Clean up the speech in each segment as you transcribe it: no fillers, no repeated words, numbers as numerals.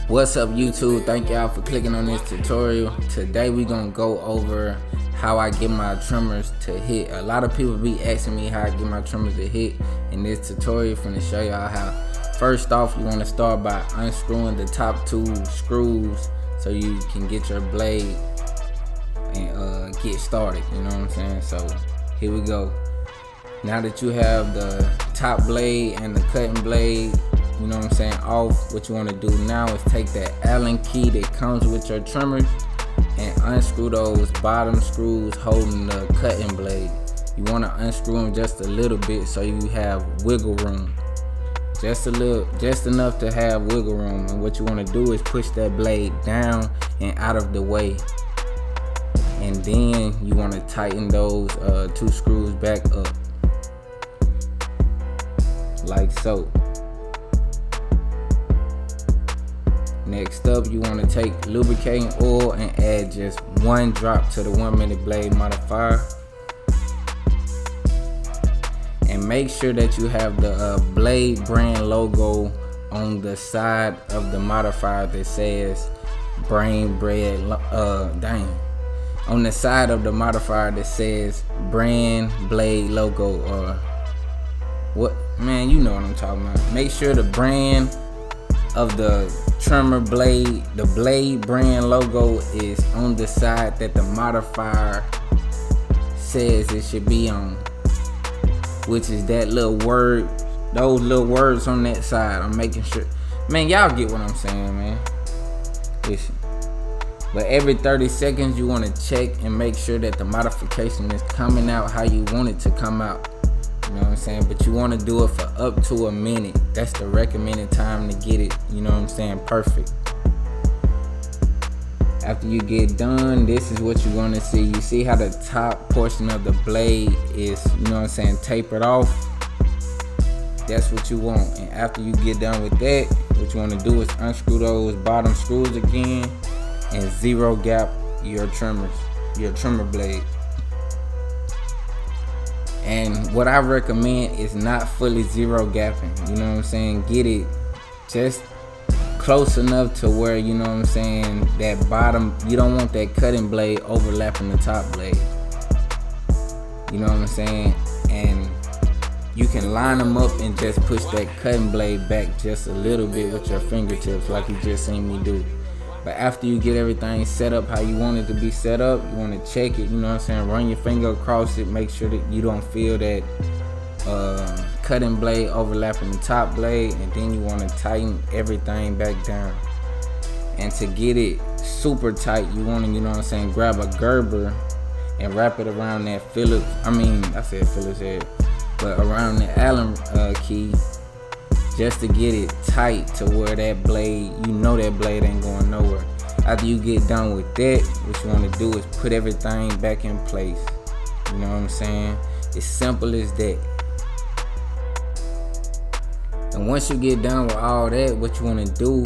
What's up YouTube? Thank y'all for clicking on this tutorial. Today we gonna go over how I get my trimmers to hit. A lot of people be asking me how I get my trimmers to hit. In this tutorial, I'm finna show y'all how. First off, you wanna start by unscrewing the top two screws so you can get your blade and get started, you know what I'm saying? So here we go. Now that you have the top blade and the cutting blade, you know what I'm saying, off, what you want to do now is take that Allen key that comes with your trimmer and unscrew those bottom screws holding the cutting blade. You want to unscrew them just a little bit so you have wiggle room. Just a little, just enough to have wiggle room. And what you want to do is push that blade down and out of the way. And then you want to tighten those two screws back up. Like so. Next up, you want to take lubricating oil and add just 1 drop to the 1 Minute Blade Modifier. And make sure that you have the Blade brand logo on the side of the modifier that says on the side of the modifier that says brand blade logo, or what, man, you know what I'm talking about. Make sure the brand of the trimmer blade, the blade brand logo, is on the side that the modifier says it should be on, which is that little word, those little words on that side. I'm making sure, man, y'all get what I'm saying, man. Listen, but every 30 seconds you want to check and make sure that the modification is coming out how you want it to come out. You know what I'm saying? But you want to do it for up to a minute. That's the recommended time to get it, you know what I'm saying, perfect. After you get done, this is what you're going to see. You see how the top portion of the blade is, you know what I'm saying, tapered off? That's what you want. And after you get done with that, what you want to do is unscrew those bottom screws again and zero gap your trimmers, your trimmer blade. And what I recommend is not fully zero gapping, you know what I'm saying? Get it just close enough to where, you know what I'm saying, that bottom, you don't want that cutting blade overlapping the top blade. You know what I'm saying? And you can line them up and just push that cutting blade back just a little bit with your fingertips like you just seen me do. But after you get everything set up how you want it to be set up, you want to check it, you know what I'm saying, run your finger across it, make sure that you don't feel that cutting blade overlapping the top blade, and then you want to tighten everything back down. And to get it super tight, you want to, you know what I'm saying, grab a Gerber and wrap it around that Phillips head, but around the Allen key, just to get it tight to where that blade, you know that blade ain't going nowhere. After you get done with that, what you want to do is put everything back in place. You know what I'm saying? It's simple as that. And once you get done with all that, what you want to do,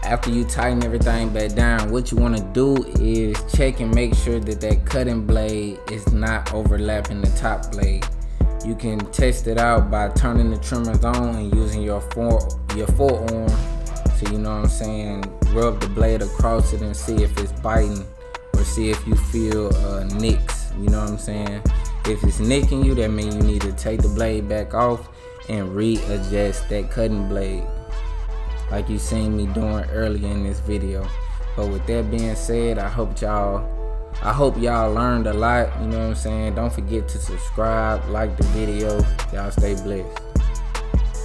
after you tighten everything back down, what you want to do is check and make sure that that cutting blade is not overlapping the top blade. You can test it out by turning the trimmers on and using your forearm to, you know what I'm saying, rub the blade across it and see if it's biting, or see if you feel nicks, you know what I'm saying. If it's nicking you, that means you need to take the blade back off and readjust that cutting blade like you seen me doing earlier in this video. But with that being said, I hope y'all learned a lot, you know what I'm saying. Don't forget to subscribe, like the video. Y'all stay blessed.